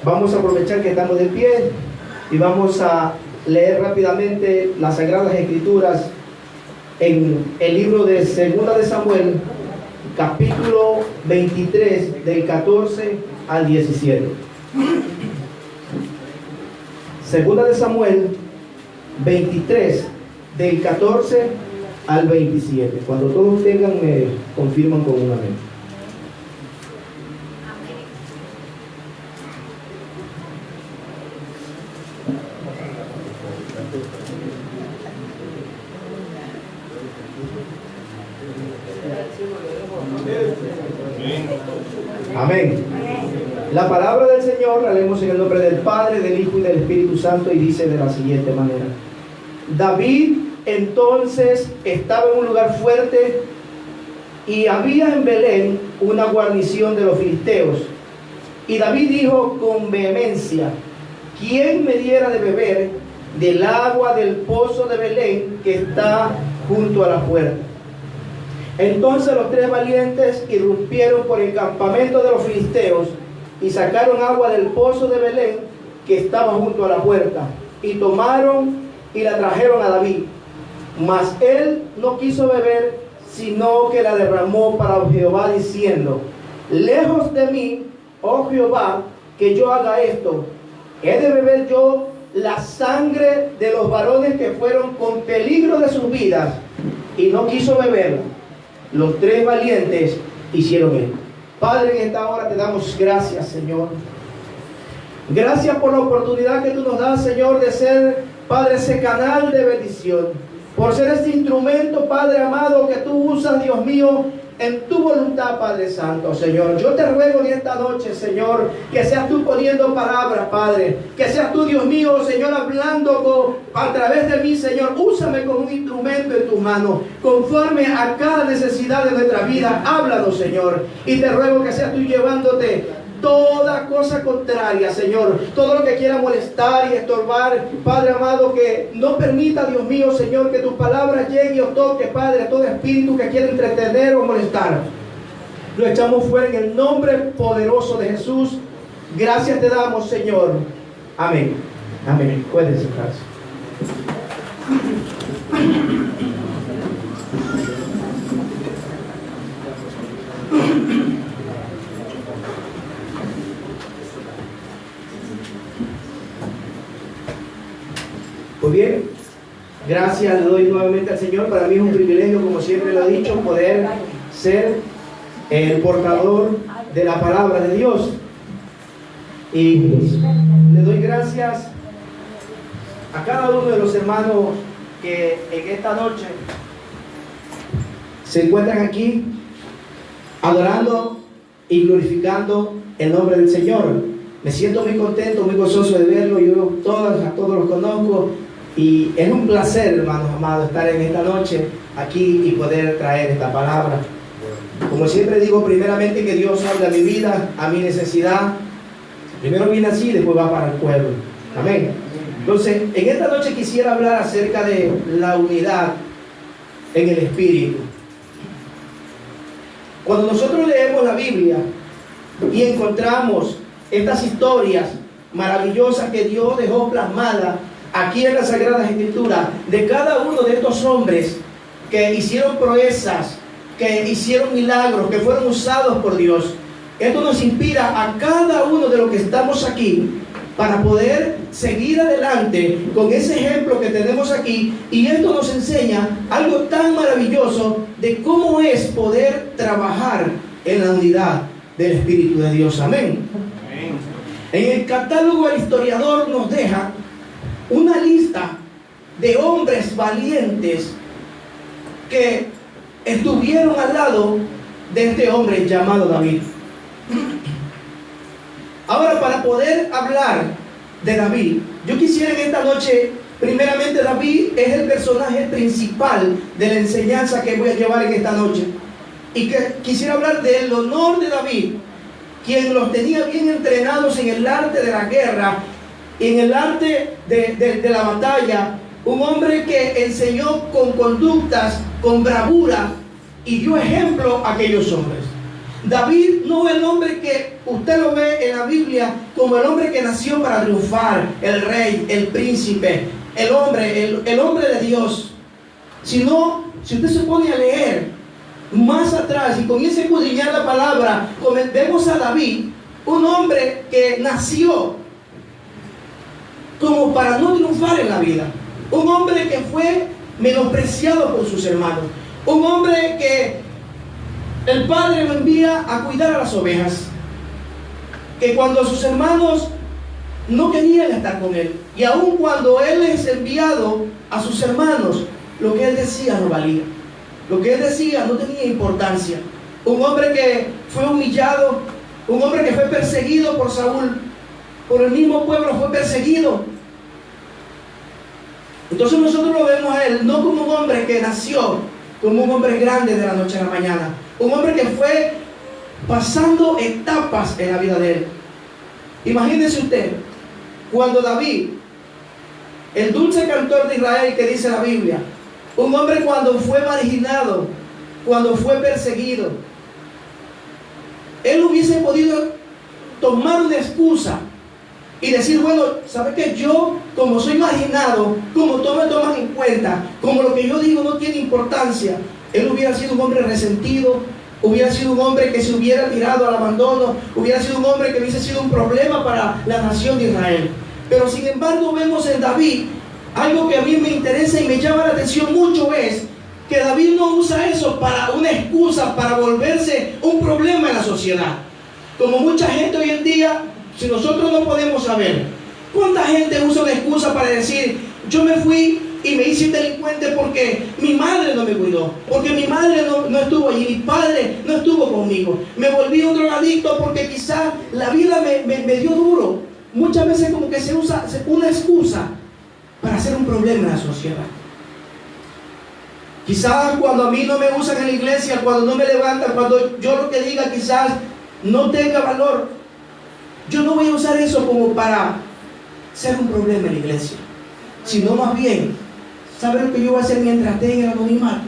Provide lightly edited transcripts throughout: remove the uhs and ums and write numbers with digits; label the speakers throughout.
Speaker 1: Vamos a aprovechar que estamos de pie y vamos a leer rápidamente las Sagradas Escrituras en el libro de Segunda de Samuel, capítulo 23, del 14 al 17. Segunda de Samuel 23, del 14 al 27. Cuando todos tengan, me confirman con un amén. Amén. La palabra del Señor la leemos en el nombre del Padre, del Hijo y del Espíritu Santo, y dice de la siguiente manera: David entonces estaba en un lugar fuerte, y había en Belén una guarnición de los filisteos. Y David dijo con vehemencia: ¿quién me diera de beber del agua del pozo de Belén que está junto a la puerta? Entonces los tres valientes irrumpieron por el campamento de los filisteos y sacaron agua del pozo de Belén que estaba junto a la puerta, y tomaron y la trajeron a David. Mas él no quiso beber, sino que la derramó para Jehová, diciendo: lejos de mí, oh Jehová, que yo haga esto. ¿He de beber yo la sangre de los varones que fueron con peligro de sus vidas? Y no quiso beber. Los tres valientes hicieron esto. Padre, en esta hora te damos gracias, Señor. Gracias por la oportunidad que tú nos das, Señor, de ser, Padre, ese canal de bendición. Por ser este instrumento, Padre amado, que tú usas, Dios mío, en tu voluntad, Padre Santo, Señor. Yo te ruego en esta noche, Señor, que seas tú poniendo palabras, Padre. Que seas tú, Dios mío, Señor, hablando a través de mí, Señor. Úsame como un instrumento en tus manos, conforme a cada necesidad de nuestra vida. Háblanos, Señor. Y te ruego que seas tú llevándote toda cosa contraria, Señor, todo lo que quiera molestar y estorbar, Padre amado, que no permita, Dios mío, Señor, que tus palabras lleguen y os toque, Padre, a todo espíritu que quiera entretener o molestar. Lo echamos fuera en el nombre poderoso de Jesús. Gracias te damos, Señor. Amén. Amén. Pueden sentarse. Pues bien, gracias le doy nuevamente al Señor. Para mí es un privilegio, como siempre lo he dicho, poder ser el portador de la palabra de Dios. Y le doy gracias a cada uno de los hermanos que en esta noche se encuentran aquí adorando y glorificando el nombre del Señor. Me siento muy contento, muy gozoso de verlo. Yo a todos los conozco. Y es un placer, hermanos amados, estar en esta noche aquí y poder traer esta palabra. Como siempre digo, primeramente que Dios hable a mi vida, a mi necesidad. Primero viene así, después va para el pueblo. Amén. Entonces, en esta noche quisiera hablar acerca de la unidad en el Espíritu. Cuando nosotros leemos la Biblia y encontramos estas historias maravillosas que Dios dejó plasmadas aquí en las Sagradas Escrituras, de cada uno de estos hombres que hicieron proezas, que hicieron milagros, que fueron usados por Dios, esto nos inspira a cada uno de los que estamos aquí para poder seguir adelante con ese ejemplo que tenemos aquí. Y esto nos enseña algo tan maravilloso de cómo es poder trabajar en la unidad del Espíritu de Dios. Amén. En el catálogo el historiador nos deja una lista de hombres valientes que estuvieron al lado de este hombre llamado David. Ahora, para poder hablar de David, yo quisiera en esta noche, primeramente, David es el personaje principal de la enseñanza que voy a llevar en esta noche. Y que quisiera hablar del honor de David, quien los tenía bien entrenados en el arte de la guerra, en el arte de la batalla. Un hombre que enseñó con conductas, con bravura, y dio ejemplo a aquellos hombres. David no es el hombre que usted lo ve en la Biblia como el hombre que nació para triunfar, el rey, el príncipe, el hombre de Dios. Sino, si usted se pone a leer más atrás y comienza a escudriñar la palabra, vemos a David, un hombre que nació como para no triunfar en la vida, un hombre que fue menospreciado por sus hermanos, un hombre que el padre lo envía a cuidar a las ovejas, que cuando sus hermanos no querían estar con él, y aun cuando él es enviado a sus hermanos, lo que él decía no valía, lo que él decía no tenía importancia. Un hombre que fue humillado, un hombre que fue perseguido por Saúl, por el mismo pueblo fue perseguido. Entonces nosotros lo vemos a él no como un hombre que nació como un hombre grande de la noche a la mañana, un hombre que fue pasando etapas en la vida de él. Imagínese usted, cuando David, el dulce cantor de Israel que dice la Biblia, un hombre cuando fue marginado, cuando fue perseguido, él hubiese podido tomar una excusa y decir, bueno, ¿sabe qué? Yo, como soy marginado, como tú me tomas en cuenta, como lo que yo digo no tiene importancia, él hubiera sido un hombre resentido, hubiera sido un hombre que se hubiera tirado al abandono, hubiera sido un hombre que hubiese sido un problema para la nación de Israel. Pero sin embargo vemos en David algo que a mí me interesa y me llama la atención mucho, es que David no usa eso para una excusa, para volverse un problema en la sociedad. Como mucha gente hoy en día, si nosotros no podemos saber, ¿cuánta gente usa una excusa para decir, yo me fui y me hice un delincuente porque mi madre no me cuidó, porque mi madre no estuvo allí, mi padre no estuvo conmigo, me volví un drogadicto porque quizás la vida me dio duro? Muchas veces como que se usa una excusa para hacer un problema en la sociedad. Quizás cuando a mí no me usan en la iglesia, cuando no me levantan, cuando yo lo que diga quizás no tenga valor, yo no voy a usar eso como para ser un problema en la iglesia, sino más bien, ¿sabe lo que yo voy a hacer mientras esté en el anonimato?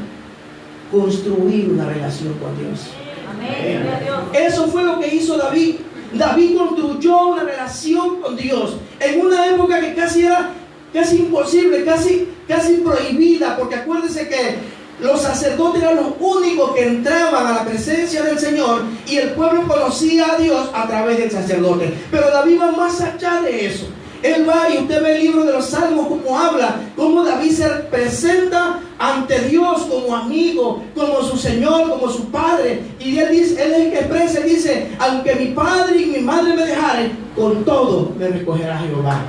Speaker 1: Construir una relación con Dios. Amén. Eso fue lo que hizo David. David construyó una relación con Dios en una época que casi era imposible, casi prohibida, porque acuérdense que los sacerdotes eran los únicos que entraban a la presencia del Señor y el pueblo conocía a Dios a través del sacerdote. Pero David va más allá de eso. Él va, y usted ve el libro de los Salmos como habla, cómo David se presenta ante Dios como amigo, como su Señor, como su Padre. Y él dice, él es el que expresa, dice, aunque mi padre y mi madre me dejaren, con todo me recogerá Jehová.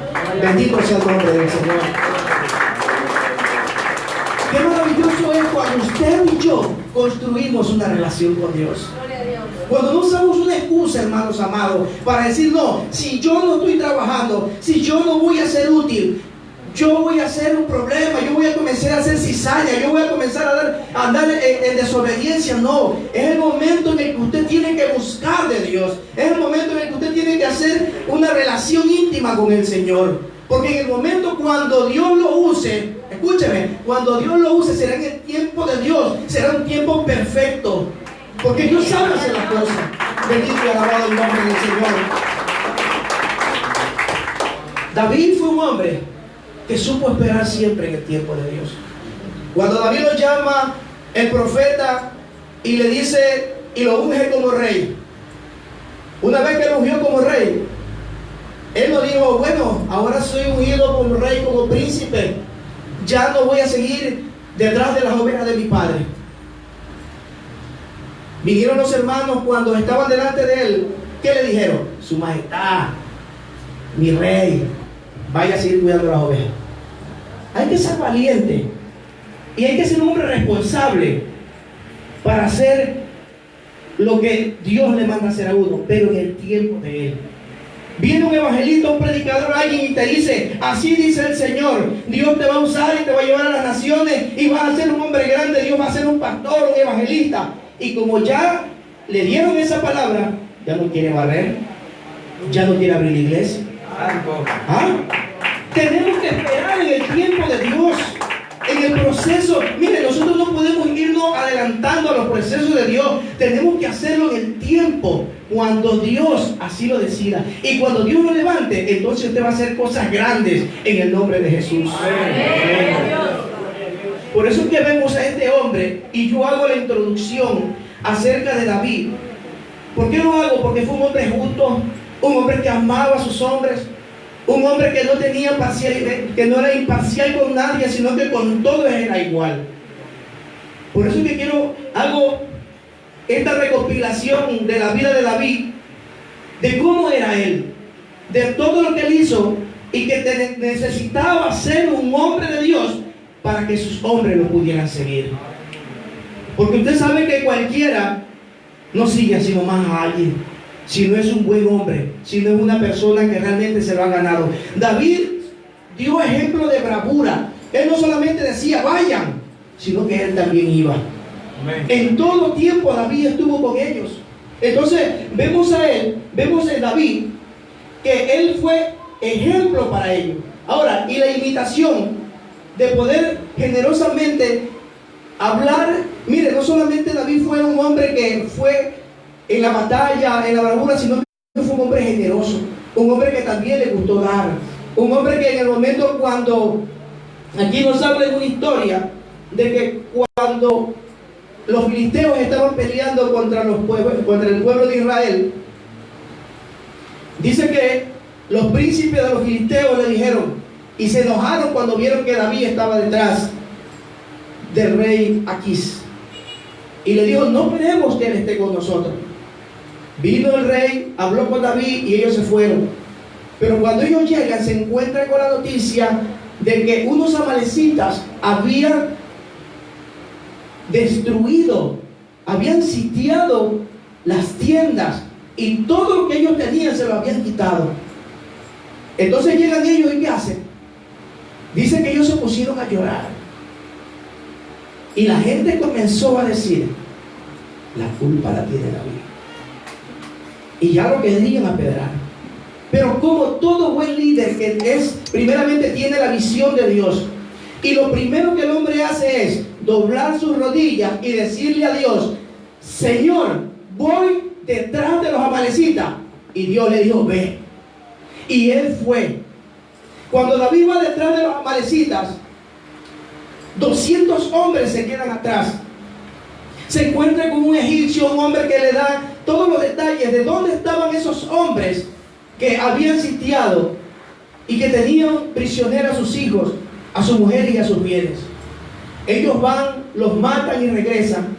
Speaker 1: Bendito sea el nombre del Señor. Qué maravilloso es cuando usted y yo construimos una relación con Dios. Cuando no usamos una excusa, hermanos amados, para decir, no, si yo no estoy trabajando, si yo no voy a ser útil, yo voy a ser un problema, yo voy a comenzar a hacer cizaña, yo voy a comenzar a andar en desobediencia. No, es el momento en el que usted tiene que buscar de Dios, es el momento en el que usted tiene que hacer una relación íntima con el Señor. Porque en el momento cuando Dios lo use, escúcheme, cuando Dios lo use será en el tiempo de Dios, será un tiempo perfecto. Porque Dios sabe hacer las cosas. Bendito y alabado el nombre del Señor. David fue un hombre que supo esperar siempre en el tiempo de Dios. Cuando David lo llama el profeta y le dice, y lo unge como rey. Una vez que lo ungió como rey, él no dijo, bueno, ahora soy ungido como rey, como príncipe, ya no voy a seguir detrás de las ovejas de mi padre. Vinieron los hermanos cuando estaban delante de él. ¿Qué le dijeron? Su majestad, mi rey, vaya a seguir cuidando las ovejas. Hay que ser valiente y hay que ser un hombre responsable para hacer lo que Dios le manda hacer a uno, pero en el tiempo de él. Viene un evangelista, un predicador, alguien y te dice, así dice el Señor, Dios te va a usar y te va a llevar a las naciones y vas a ser un hombre grande, Dios va a ser un pastor, un evangelista. Y como ya le dieron esa palabra, ya no quiere barrer, ya no quiere abrir la iglesia. ¿Ah? Tenemos que esperar en el tiempo de Dios, en En el proceso, mire, nosotros no podemos irnos adelantando a los procesos de Dios. Tenemos que hacerlo en el tiempo, cuando Dios así lo decida. Y cuando Dios lo levante, entonces usted va a hacer cosas grandes en el nombre de Jesús. Por eso es que vemos a este hombre, y yo hago la introducción acerca de David. ¿Por qué lo hago? Porque fue un hombre justo, un hombre que amaba a sus hombres, un hombre que no tenía parcialidad, que no era imparcial con nadie, sino que con todos era igual. Por eso es que hago esta recopilación de la vida de David, de cómo era él, de todo lo que él hizo, y que necesitaba ser un hombre de Dios para que sus hombres lo pudieran seguir. Porque usted sabe que cualquiera no sigue sino más a alguien, si no es un buen hombre, si no es una persona que realmente se lo ha ganado. David dio ejemplo de bravura. Él no solamente decía vayan, sino que él también iba. Amén. En todo tiempo David estuvo con ellos. Entonces vemos en David que él fue ejemplo para ellos. Ahora, y la imitación de poder generosamente hablar. Mire, no solamente David fue un hombre que fue en la batalla, en la bravura, sino que fue un hombre generoso, un hombre que también le gustó dar, un hombre que en el momento cuando, aquí nos habla de una historia, de que cuando los filisteos estaban peleando contra el pueblo de Israel, dice que los príncipes de los filisteos le dijeron, y se enojaron cuando vieron que David estaba detrás del rey Aquís, y le dijo, no queremos que él esté con nosotros. Vino el rey, habló con David y ellos se fueron. Pero cuando ellos llegan, se encuentran con la noticia de que unos amalecitas habían destruido, habían sitiado las tiendas y todo lo que ellos tenían se lo habían quitado. Entonces llegan ellos y ¿qué hacen? Dice que ellos se pusieron a llorar. Y la gente comenzó a decir, la culpa la tiene David. Y ya lo querían apedrear. Pero como todo buen líder que es, primeramente tiene la visión de Dios, y lo primero que el hombre hace es doblar sus rodillas y decirle a Dios, Señor, voy detrás de los amalecitas. Y Dios le dijo, ve. Y él fue. Cuando David va detrás de los amalecitas, 200 hombres se quedan atrás. Se encuentra con un egipcio, un hombre que le da todos los detalles de dónde estaban esos hombres que habían sitiado y que tenían prisioneros a sus hijos, a sus mujeres y a sus bienes. Ellos van, los matan y regresan.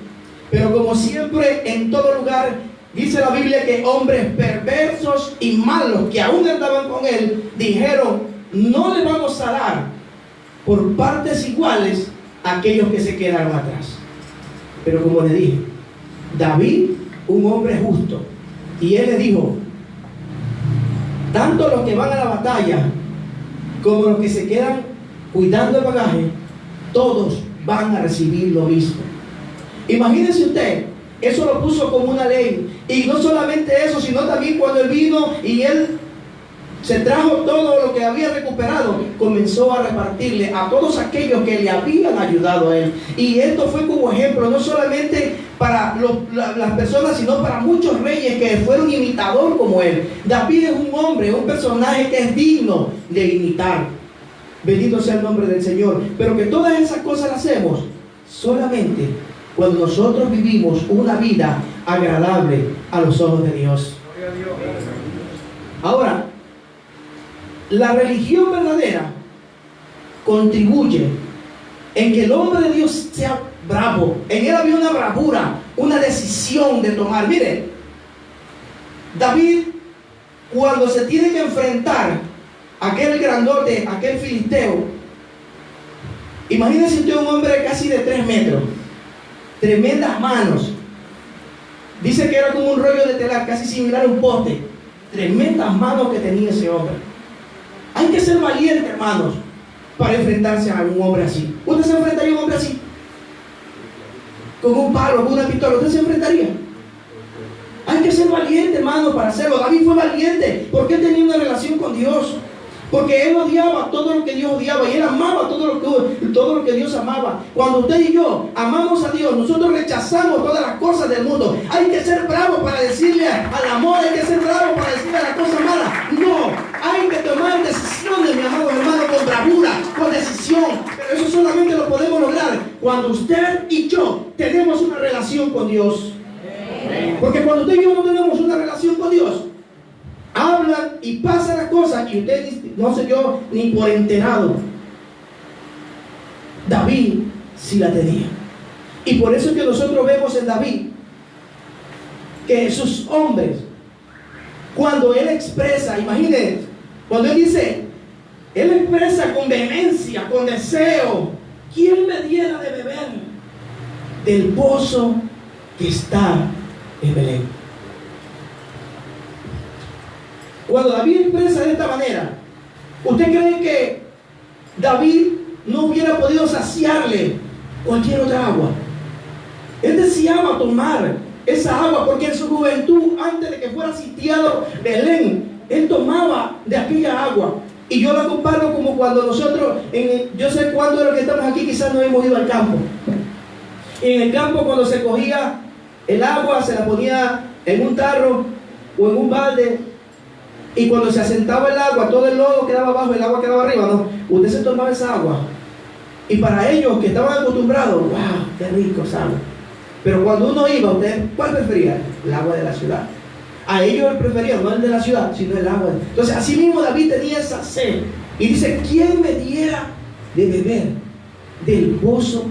Speaker 1: Pero como siempre en todo lugar, dice la Biblia que hombres perversos y malos que aún andaban con él, dijeron, no le vamos a dar por partes iguales a aquellos que se quedaron atrás. Pero como le dije, David, un hombre justo, y él le dijo, tanto los que van a la batalla como los que se quedan cuidando el bagaje, todos van a recibir lo mismo. Imagínense usted, eso lo puso como una ley. Y no solamente eso, sino también cuando él vino y él se trajo todo lo que había recuperado, comenzó a repartirle a todos aquellos que le habían ayudado a él. Y esto fue como ejemplo, no solamente para las personas, sino para muchos reyes que fueron imitador como él. David es un hombre, un personaje que es digno de imitar. Bendito sea el nombre del Señor. Pero que todas esas cosas las hacemos solamente cuando nosotros vivimos una vida agradable a los ojos de Dios. Ahora, la religión verdadera contribuye en que el hombre de Dios sea bravo. En él había una bravura, una decisión de tomar. Mire, David, cuando se tiene que enfrentar a aquel grandote, aquel filisteo, imagínese usted un hombre casi de 3 metros, tremendas manos. Dice que era como un rollo de telar, casi similar a un poste. Tremendas manos que tenía ese hombre. Hay que ser valiente, hermanos, para enfrentarse a un hombre así. ¿Usted se enfrentaría a un hombre así? Con un palo, con una pistola, ¿usted se enfrentaría? Hay que ser valiente, hermano, para hacerlo. David fue valiente porque él tenía una relación con Dios. Porque él odiaba todo lo que Dios odiaba y él amaba todo lo que Dios amaba. Cuando usted y yo amamos a Dios, nosotros rechazamos todas las cosas del mundo. Hay que ser bravo para decirle al amor, hay que ser bravo para decirle a la cosa mala. No, hay que tomar decisiones, mi amado hermano, con bravura, con decisión. Pero eso solamente lo podemos lograr cuando usted y yo tenemos una relación con Dios. Porque cuando usted y yo no tenemos una relación con Dios, hablan y pasan las cosas y usted no se dio ni por enterado. David sí la tenía. Y por eso es que nosotros vemos en David que sus hombres, cuando él expresa, imagínense, cuando él dice, él expresa con vehemencia, con deseo, ¿quién me diera de beber del pozo que está en Belén? Cuando David expresa de esta manera, ¿usted cree que David no hubiera podido saciarle cualquier otra agua? Él deseaba tomar esa agua porque en su juventud, antes de que fuera sitiado Belén, él tomaba de aquella agua. Y yo la comparo como cuando nosotros, yo sé cuándo de los que estamos aquí quizás no hemos ido al campo. Y en el campo, cuando se cogía el agua, se la ponía en un tarro o en un balde. Y cuando se asentaba el agua, todo el lodo quedaba abajo, el agua quedaba arriba, ¿no? Usted se tomaba esa agua. Y para ellos que estaban acostumbrados, ¡wow! ¡Qué rico esa agua! Pero cuando uno iba, ¿usted cuál prefería? El agua de la ciudad. A ellos preferían no el de la ciudad, sino el agua. Entonces, así mismo David tenía esa sed. Y dice, ¿quién me diera de beber del pozo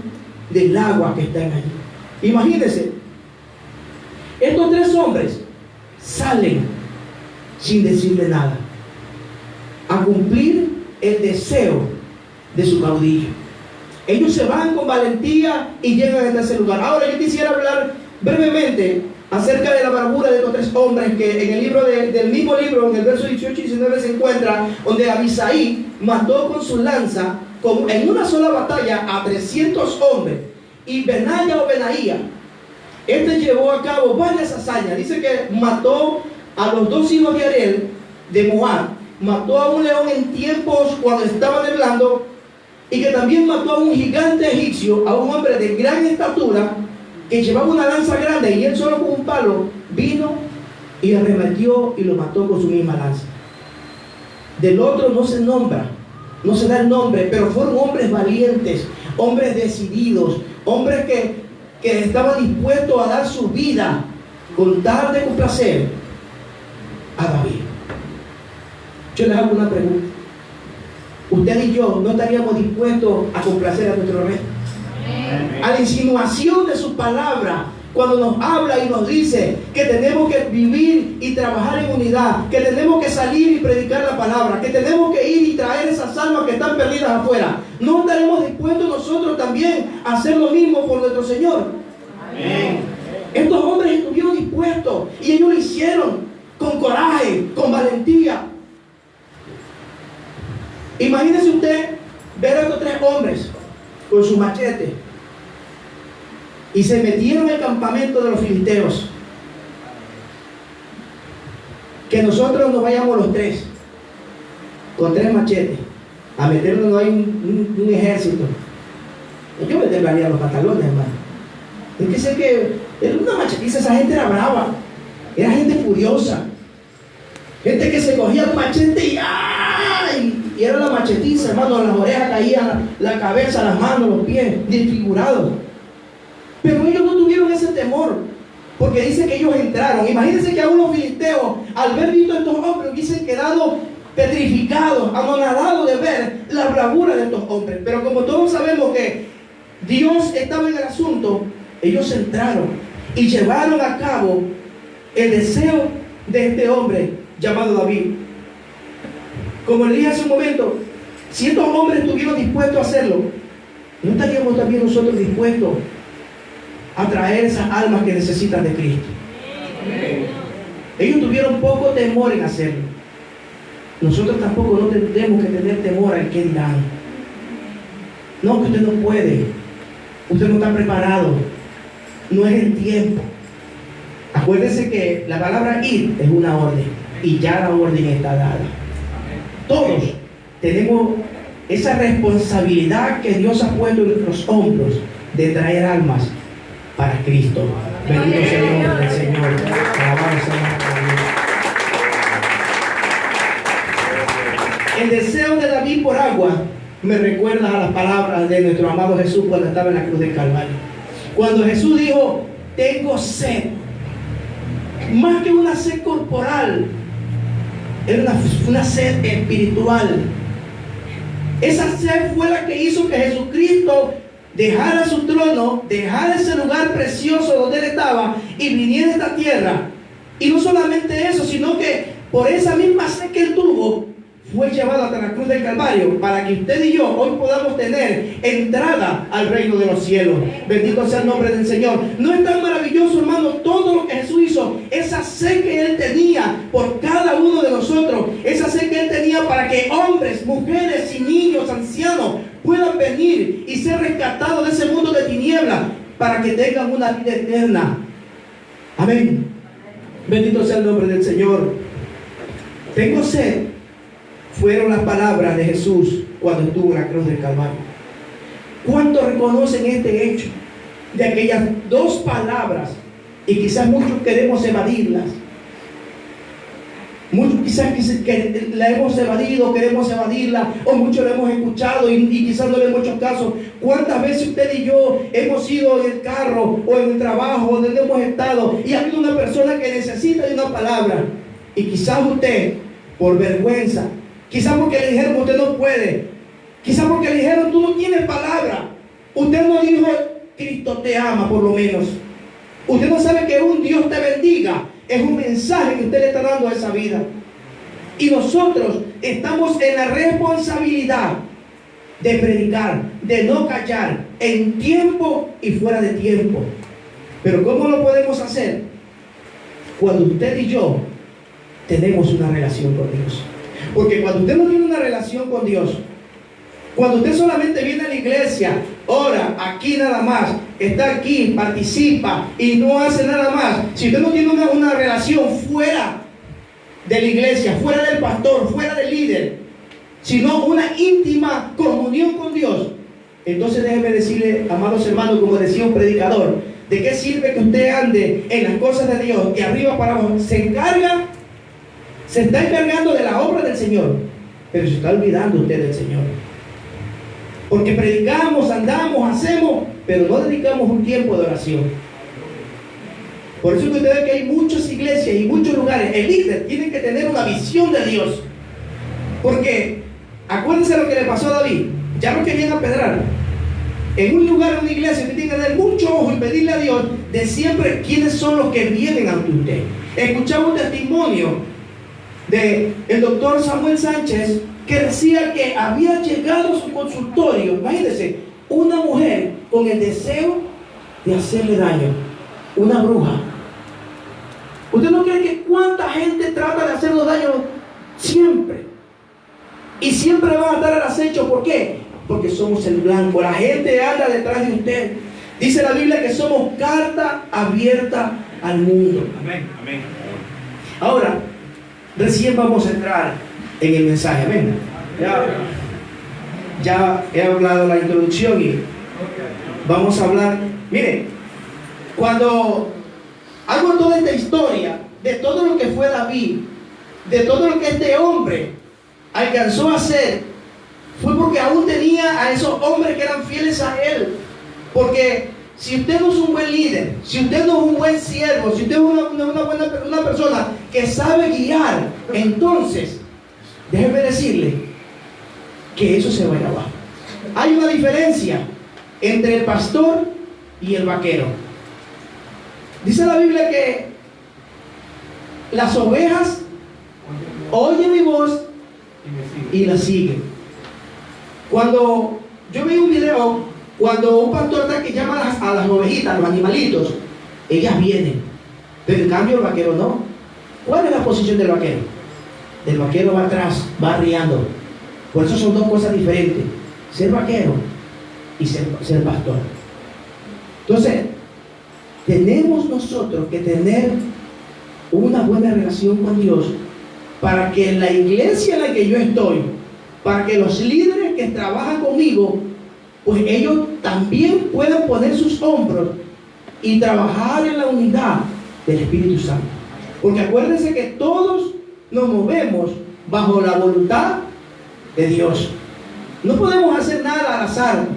Speaker 1: del agua que está en allí? Imagínense, estos tres hombres salen sin decirle nada, a cumplir el deseo de su caudillo. Ellos se van con valentía y llegan a ese lugar. Ahora yo quisiera hablar brevemente acerca de la bravura de estos tres hombres, que en el libro del mismo libro, en el verso 18 y 19 se encuentra, donde Abisai mató con su lanza, en una sola batalla, a 300 hombres. Y Benaya o Benaía, este llevó a cabo varias hazañas. Dice que mató a los dos hijos de Ariel de Moab, mató a un león en tiempos cuando estaba neblando, y que también mató a un gigante egipcio, a un hombre de gran estatura que llevaba una lanza grande, y él solo con un palo vino y arremetió y lo mató con su misma lanza. Del otro no se nombra, no se da el nombre, pero fueron hombres valientes, hombres decididos, hombres que estaban dispuestos a dar su vida con tal de complacer a David. Yo les hago una pregunta. Usted y yo no estaríamos dispuestos a complacer a nuestro rey. A la insinuación de su palabra, cuando nos habla y nos dice que tenemos que vivir y trabajar en unidad, que tenemos que salir y predicar la palabra, que tenemos que ir y traer esas almas que están perdidas afuera. ¿No estaremos dispuestos nosotros también a hacer lo mismo por nuestro Señor? Amén. Estos hombres estuvieron dispuestos y ellos lo hicieron con coraje, con valentía. Imagínese usted ver a estos tres hombres con su machete y se metieron en el campamento de los filisteos. Que nosotros nos vayamos los tres con tres machetes a meternos, no hay un ejército. Yo me temblaría los pantalones, hermano. Es que sé que era una machetiza, esa gente era brava, era gente furiosa, gente que se cogía el machete y ¡ay! Y era la machetiza, hermano, las orejas caían, la cabeza, las manos, los pies, desfigurados. Pero ellos no tuvieron ese temor, porque dice que ellos entraron. Imagínense que a unos filisteos, al ver visto a estos hombres, hubiesen quedado petrificados, anonadados de ver la bravura de estos hombres. Pero como todos sabemos que Dios estaba en el asunto, ellos entraron y llevaron a cabo el deseo de este hombre llamado David. Como le dije hace un momento, si estos hombres estuvieron dispuestos a hacerlo, ¿no estaríamos también nosotros dispuestos a traer esas almas que necesitan de Cristo? Ellos tuvieron poco temor en hacerlo. Nosotros tampoco no tendremos que tener temor al que dirán. No, que usted no puede, usted no está preparado, no es el tiempo. Acuérdense que la palabra ir es una orden, y ya la orden está dada. Todos tenemos esa responsabilidad que Dios ha puesto en nuestros hombros de traer almas para Cristo. Bendito sea el nombre del Señor. Alabado sea el deseo de David por agua me recuerda a las palabras de nuestro amado Jesús cuando estaba en la cruz del Calvario. Cuando Jesús dijo: tengo sed, más que una sed corporal, era una sed espiritual. Esa sed fue la que hizo que Jesucristo dejara su trono, dejara ese lugar precioso donde Él estaba y viniera a esta tierra. Y no solamente eso, sino que por esa misma sed que Él tuvo, fue llevado hasta la cruz del Calvario para que usted y yo hoy podamos tener entrada al reino de los cielos. Bendito sea el nombre del Señor. ¿No es tan maravilloso, hermano, todo lo que Jesús hizo? Esa sed que Él tenía por cada uno de nosotros, esa sed que Él tenía para que hombres, mujeres y niños, ancianos puedan venir y ser rescatados de ese mundo de tinieblas para que tengan una vida eterna. Amén. Bendito sea el nombre del Señor. Tengo sed fueron las palabras de Jesús cuando estuvo en la cruz del Calvario. ¿Cuántos reconocen este hecho de aquellas dos palabras? Y quizás muchos queremos evadirlas. Muchos quizás que la hemos evadido, queremos evadirla, o muchos la hemos escuchado y quizás no le hemos hecho caso. ¿Cuántas veces usted y yo hemos ido en el carro o en el trabajo donde hemos estado y ha habido una persona que necesita de una palabra? Y quizás usted, por vergüenza, quizás porque le dijeron usted no puede, quizás porque le dijeron tú no tienes palabra, usted no dijo Cristo te ama por lo menos, usted no sabe que un Dios te bendiga, es un mensaje que usted le está dando a esa vida. Y nosotros estamos en la responsabilidad de predicar, de no callar, en tiempo y fuera de tiempo. Pero ¿cómo lo podemos hacer? Cuando usted y yo tenemos una relación con Dios. Porque cuando usted no tiene una relación con Dios, cuando usted solamente viene a la iglesia, ora aquí nada más, está aquí, participa y no hace nada más, si usted no tiene una relación fuera de la iglesia, fuera del pastor, fuera del líder, sino una íntima comunión con Dios, entonces déjeme decirle, amados hermanos, como decía un predicador, ¿de qué sirve que usted ande en las cosas de Dios de arriba para abajo? Se está encargando de la obra del Señor, pero se está olvidando usted del Señor. Porque predicamos, andamos, hacemos, pero no dedicamos un tiempo de oración. Por eso que usted ve que hay muchas iglesias y muchos lugares. El líder tiene que tener una visión de Dios. Porque, acuérdense lo que le pasó a David. Ya lo querían apedrar. En un lugar, en una iglesia, usted tiene que tener mucho ojo y pedirle a Dios de siempre quiénes son los que vienen ante usted. Escuchaba un testimonio del doctor Samuel Sánchez, que decía que había llegado a su consultorio, imagínense, una mujer con el deseo de hacerle daño, una bruja. ¿Usted no cree que cuánta gente trata de hacernos daño siempre? Y siempre van a estar al acecho. ¿Por qué? Porque somos el blanco. La gente anda detrás de usted. Dice la Biblia que somos carta abierta al mundo.
Speaker 2: Amén, amén.
Speaker 1: Ahora, recién vamos a entrar en el mensaje. Amén. Ya he hablado la introducción y vamos a hablar. Miren, cuando hago toda esta historia de todo lo que fue David, de todo lo que este hombre alcanzó a hacer, fue porque aún tenía a esos hombres que eran fieles a él. Porque si usted no es un buen líder, si usted no es un buen siervo, si usted es una persona que sabe guiar, entonces déjeme decirle que eso se va a ir abajo. Hay una diferencia entre el pastor y el vaquero. Dice la Biblia que las ovejas oyen mi voz y la siguen. Cuando yo vi un video, cuando un pastor está que llama a las ovejitas, a los animalitos, ellas vienen, pero en cambio el vaquero no. ¿Cuál es la posición del vaquero? El vaquero va atrás, va arriando. Por eso son dos cosas diferentes: ser vaquero y ser pastor. Entonces, tenemos nosotros que tener una buena relación con Dios para que en la iglesia en la que yo estoy para que los líderes que trabajan conmigo, pues ellos también puedan poner sus hombros y trabajar en la unidad del Espíritu Santo. Porque acuérdense que todos nos movemos bajo la voluntad de Dios. No podemos hacer nada al azar.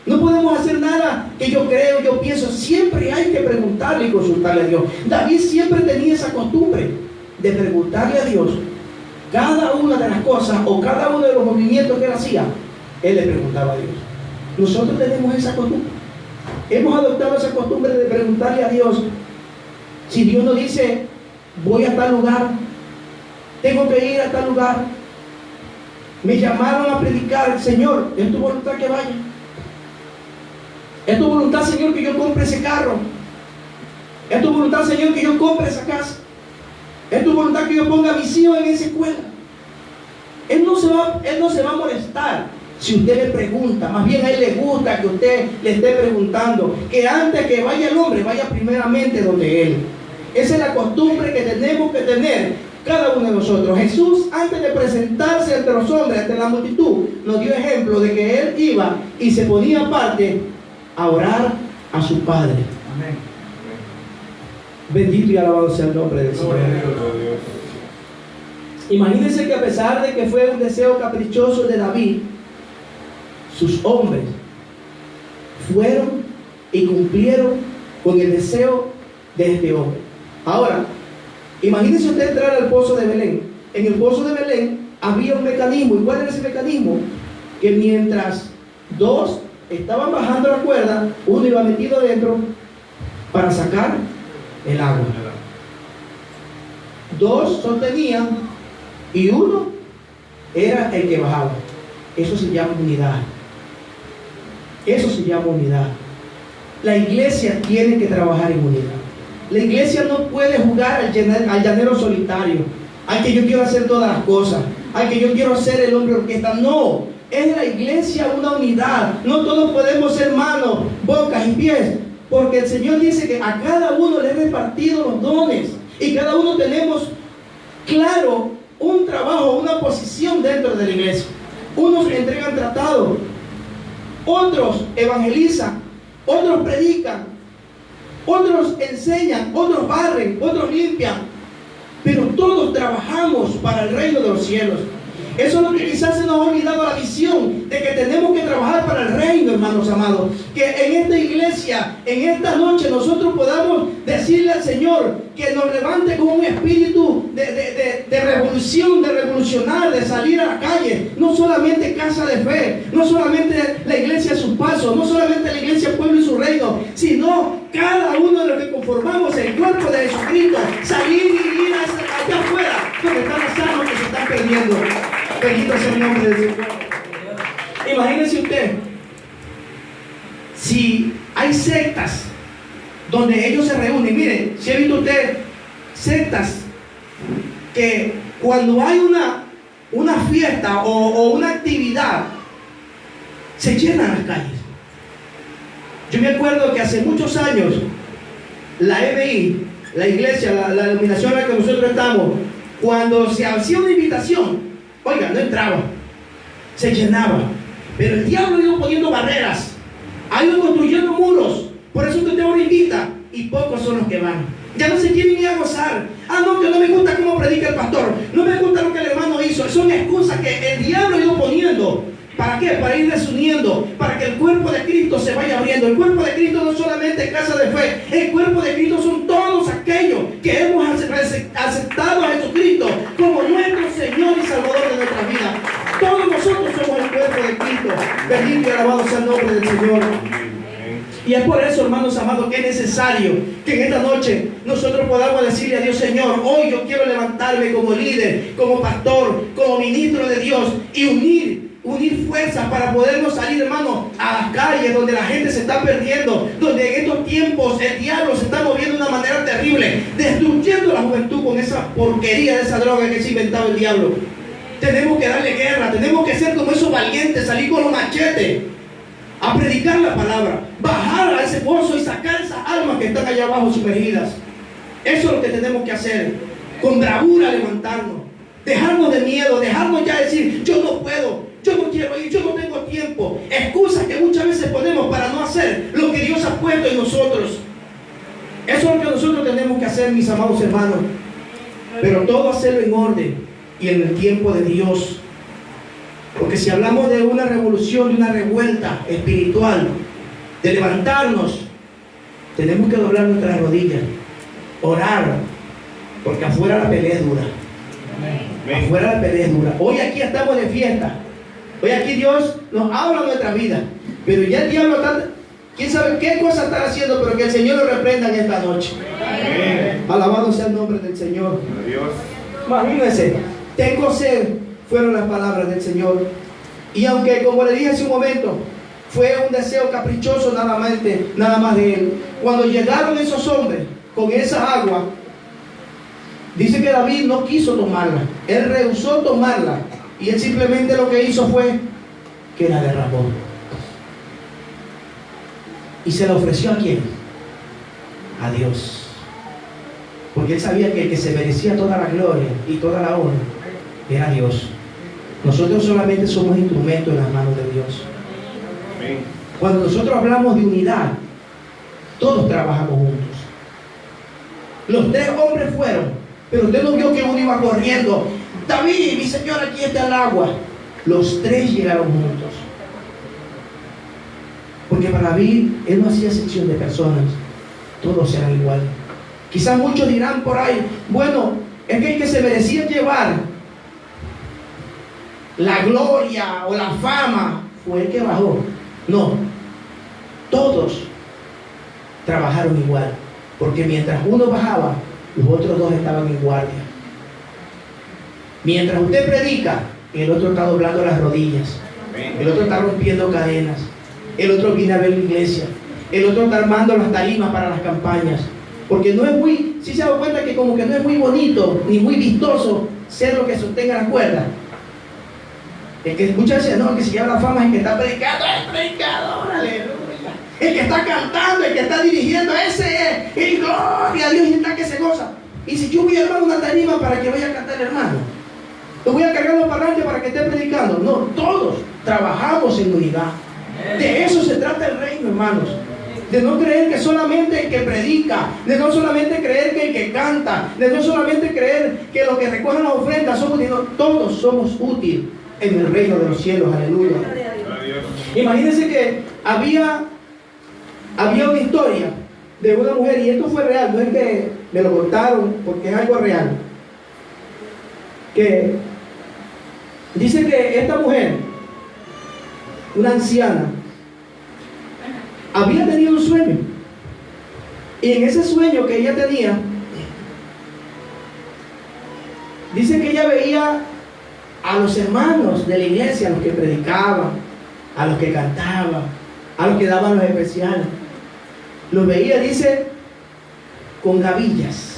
Speaker 1: No podemos hacer nada que yo creo, yo pienso. Siempre hay que preguntarle y consultarle a Dios. David siempre tenía esa costumbre de preguntarle a Dios cada una de las cosas o cada uno de los movimientos que él hacía. Él le preguntaba a Dios. Nosotros tenemos esa costumbre. Hemos adoptado esa costumbre de preguntarle a Dios. Si Dios nos dice, voy a tal lugar, tengo que ir a tal lugar, me llamaron a predicar, Señor, ¿es tu voluntad que vaya? ¿Es tu voluntad, Señor, que yo compre ese carro? ¿Es tu voluntad, Señor, que yo compre esa casa? ¿Es tu voluntad que yo ponga a mis hijos en esa escuela? Él no se va a molestar si usted le pregunta. Más bien a él le gusta que usted le esté preguntando, que antes que vaya el hombre, vaya primeramente donde él. Esa es la costumbre que tenemos que tener cada uno de nosotros. Jesús, antes de presentarse ante los hombres, ante la multitud, nos dio ejemplo de que él iba y se ponía aparte a orar a su Padre.
Speaker 2: Amén.
Speaker 1: Bendito y alabado sea el nombre del Señor. Imagínense que a pesar de que fue un deseo caprichoso de David, sus hombres fueron y cumplieron con el deseo de este hombre. Ahora, imagínense usted entrar al pozo de Belén. En el pozo de Belén había un mecanismo. ¿Y cuál era ese mecanismo? Que mientras dos estaban bajando la cuerda, uno iba metido dentro para sacar el agua. Dos sostenían y uno era el que bajaba. Eso se llama unidad. Eso se llama unidad. La iglesia tiene que trabajar en unidad. La iglesia no puede jugar al llanero solitario. Ay, que yo quiero hacer todas las cosas. Ay, que yo quiero ser el hombre orquesta. No, es la iglesia una unidad. No todos podemos ser manos, bocas y pies. Porque el Señor dice que a cada uno le he repartido los dones. Y cada uno tenemos claro un trabajo, una posición dentro de la iglesia. Unos entregan tratados, otros evangelizan, otros predican, otros enseñan, otros barren, otros limpian. Pero todos trabajamos para el reino de los cielos. Eso es lo que quizás se nos ha olvidado, la visión de que tenemos que trabajar para el reino, hermanos amados. Que en esta iglesia, en esta noche, nosotros podamos decirle al Señor que nos levante con un espíritu de revolución, de revolucionar, de salir a la calle. No solamente casa de fe, no solamente la iglesia a sus pasos, no solamente la iglesia pueblo y su reino, sino cada uno de los que conformamos el cuerpo de Jesucristo, salir y ir allá afuera, donde están las almas que se están perdiendo. Bendito sea el nombre de Dios. Imagínese usted, si hay sectas donde ellos se reúnen. Miren, si ha visto usted sectas que cuando hay una fiesta o una actividad, se llenan las calles. Yo me acuerdo que hace muchos años la EBI, la iglesia, la denominación en la que nosotros estamos, cuando se hacía una invitación, oiga, no entraba, se llenaba. Pero el diablo ha ido poniendo barreras, ha ido construyendo muros. Por eso usted ahora invita y pocos son los que van. Ya no se quieren ni a gozar. Ah, no, que no me gusta cómo predica el pastor, no me gusta lo que el hermano hizo. Son excusas que el diablo ha ido poniendo. ¿Para qué? Para ir desuniendo, para que el cuerpo de Cristo se vaya abriendo. El cuerpo de Cristo no solamente es casa de fe, el cuerpo de Cristo son todos aquellos que hemos aceptado a Jesucristo como nuestro Señor y Salvador de nuestras vidas. Todos nosotros somos el cuerpo de Cristo. Bendito y alabado sea el nombre del Señor. Y es por eso, hermanos amados, que es necesario que en esta noche nosotros podamos decirle a Dios: Señor, hoy yo quiero levantarme como líder, como pastor, como ministro de Dios y unir fuerzas para podernos salir, hermano, a las calles donde la gente se está perdiendo, donde en estos tiempos el diablo se está moviendo de una manera terrible, destruyendo la juventud con esa porquería de esa droga que se ha inventado el diablo. Tenemos que darle guerra, tenemos que ser como esos valientes, salir con los machetes a predicar la palabra, bajar a ese pozo y sacar esas almas que están allá abajo sumergidas. Eso es lo que tenemos que hacer, con bravura levantarnos, dejarnos de miedo, dejarnos ya decir: yo no puedo. tenemos que hacer, mis amados hermanos, pero todo hacerlo en orden y en el tiempo de Dios. Porque si hablamos de una revolución, de una revuelta espiritual, de levantarnos, tenemos que doblar nuestras rodillas, orar, porque afuera la pelea es dura. Afuera la pelea es dura. Hoy aquí estamos de fiesta. Hoy aquí Dios nos habla de nuestra vida. Pero ya el diablo está, quién sabe qué cosa está haciendo, pero que el Señor lo reprenda en esta noche. Amén. Alabado sea el nombre del Señor. Adiós. Imagínense, tengo sed, fueron las palabras del Señor. Y aunque, como le dije hace un momento, fue un deseo caprichoso nada más de él, cuando llegaron esos hombres con esa agua, dice que David no quiso tomarla. Él rehusó tomarla. Y él simplemente lo que hizo fue que la derramó. ¿Y se la ofreció a quién? A Dios. Porque él sabía que el que se merecía toda la gloria y toda la honra era Dios. Nosotros solamente somos instrumentos en las manos de Dios. Amén. Cuando nosotros hablamos de unidad, todos trabajamos juntos. Los 3 hombres fueron, pero usted no vio que uno iba corriendo. David, mi señor, aquí está el agua. Los 3 llegaron juntos. Porque para David, él no hacía sección de personas. Todos eran igual. Quizás muchos dirán por ahí, bueno, es que el que se merecía llevar la gloria o la fama fue el que bajó. No, todos trabajaron igual. Porque mientras uno bajaba, los otros 2 estaban en guardia. Mientras usted predica, el otro está doblando las rodillas, el otro está rompiendo cadenas, el otro viene a ver la iglesia, el otro está armando las tarimas para las campañas. Porque no es muy, si se da cuenta que como que no es muy bonito ni muy vistoso ser lo que sostenga la cuerda. El que muchas veces no, el que se lleva la fama es el que está predicando, es predicador, aleluya. El que está cantando, el que está dirigiendo, ese es, y gloria a Dios, y está que se goza. Y si yo voy a armar una tarima para que vaya a cantar, hermano, lo voy a cargar los parlantes para que esté predicando. No, todos trabajamos en unidad. De eso se trata el reino, hermanos. De no creer que solamente el que predica, de no solamente creer que el que canta, de no solamente creer que los que recogen las ofrendas somos útiles. Todos somos útiles en el reino de los cielos, aleluya. Imagínense que había una historia de una mujer, y esto fue real, no es que me lo contaron porque es algo real, que dice que esta mujer, una anciana, había tenido un sueño, y en ese sueño que ella tenía, dice que ella veía a los hermanos de la iglesia, a los que predicaban, a los que cantaban, a los que daban los especiales. Los veía, dice, con gavillas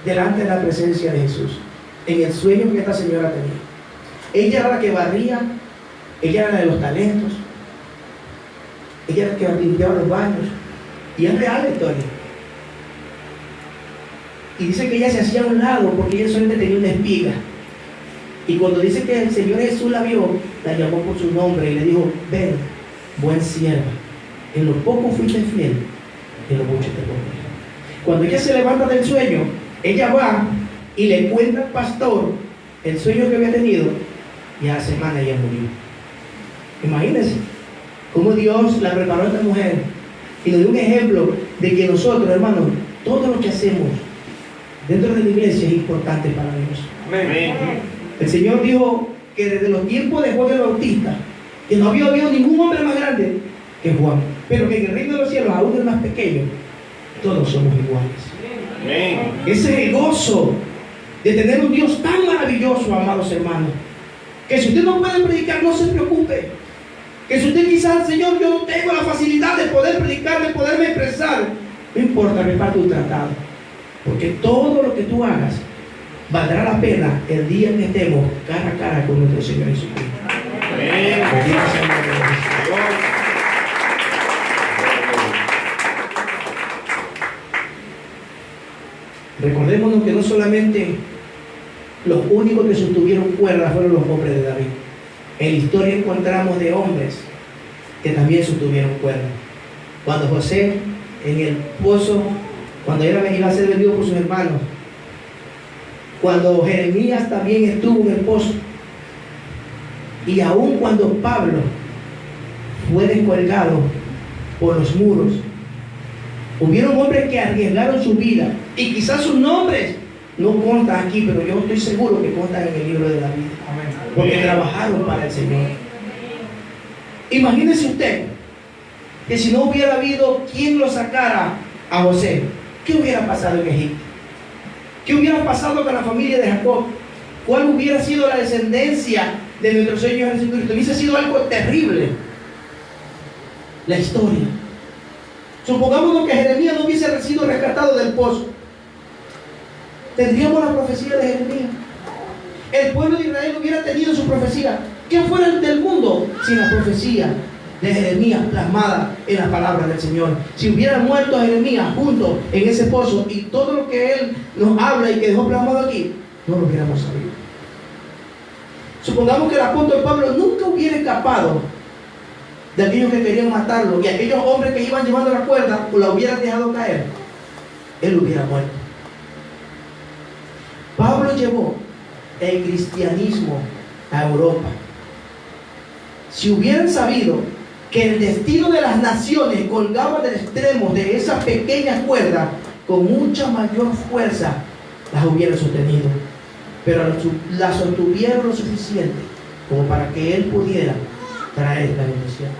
Speaker 1: delante de la presencia de Jesús, en el sueño que esta señora tenía. Ella era la que barría, ella era la de los talentos, ella era la que limpiaba los baños, y es real la historia. Y dice que ella se hacía a un lado porque ella solamente tenía una espiga. Y cuando dice que el Señor Jesús la vio, la llamó por su nombre y le dijo: ven, buen sierva, en lo poco fuiste fiel, en lo mucho te pondré. Cuando ella se levanta del sueño, ella va y le cuenta al pastor el sueño que había tenido, y a la semana ella murió. Imagínense cómo Dios la preparó a esta mujer y nos dio un ejemplo de que nosotros, hermanos, todo lo que hacemos dentro de la iglesia es importante para Dios. Amén. El Señor dijo que desde los tiempos de Juan el Bautista, que no había habido ningún hombre más grande que Juan, pero que en el reino de los cielos, aún el más pequeño, todos somos iguales. Amén. Ese es el gozo de tener un Dios tan maravilloso, amados hermanos, que si usted no puede predicar, no se preocupe. Que si usted quizás, Señor, yo no tengo la facilidad de poder predicar, de poderme expresar, no importa, reparte un tratado, porque todo lo que tú hagas valdrá la pena el día que estemos cara a cara con nuestro Señor Jesucristo. Amén. Recordémonos que no solamente los únicos que sostuvieron cuerdas fueron los hombres de David. En la historia encontramos de hombres que también sostuvieron cuerdas. Cuando José, en el pozo cuando iba a ser vendido por sus hermanos, cuando Jeremías también estuvo en el pozo, y aún cuando Pablo fue descolgado por los muros, hubieron hombres que arriesgaron su vida, y quizás sus nombres no contan aquí, pero yo estoy seguro que contan en el libro de la vida, porque trabajaron para el Señor. Imagínese usted que si no hubiera habido quien lo sacara a José, ¿qué hubiera pasado en Egipto? ¿Qué hubiera pasado con la familia de Jacob? ¿Cuál hubiera sido la descendencia de nuestro Señor Jesucristo? Hubiese sido algo terrible la historia. Supongamos que Jeremías no hubiese sido rescatado del pozo. Tendríamos la profecía de Jeremías. El pueblo de Israel hubiera tenido su profecía. ¿Qué fuera del mundo sin la profecía de Jeremías plasmada en la palabra del Señor? Si hubiera muerto Jeremías junto en ese pozo, y todo lo que él nos habla y que dejó plasmado aquí, no lo hubiéramos sabido. Supongamos que el apóstol Pablo nunca hubiera escapado de aquellos que querían matarlo, y aquellos hombres que iban llevando la cuerda o la hubieran dejado caer, él hubiera muerto. Pablo llevó el cristianismo a Europa. Si hubieran sabido que el destino de las naciones colgaba del extremo de esas pequeñas cuerdas, con mucha mayor fuerza las hubieran sostenido, pero las sostuvieron lo suficiente como para que él pudiera traer la bendición.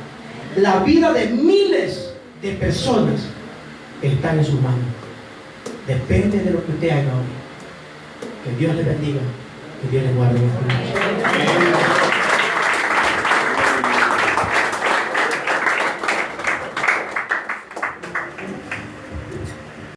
Speaker 1: La vida de miles de personas está en sus manos. Depende de lo que usted haga hoy. Que Dios le bendiga, que Dios le guarde.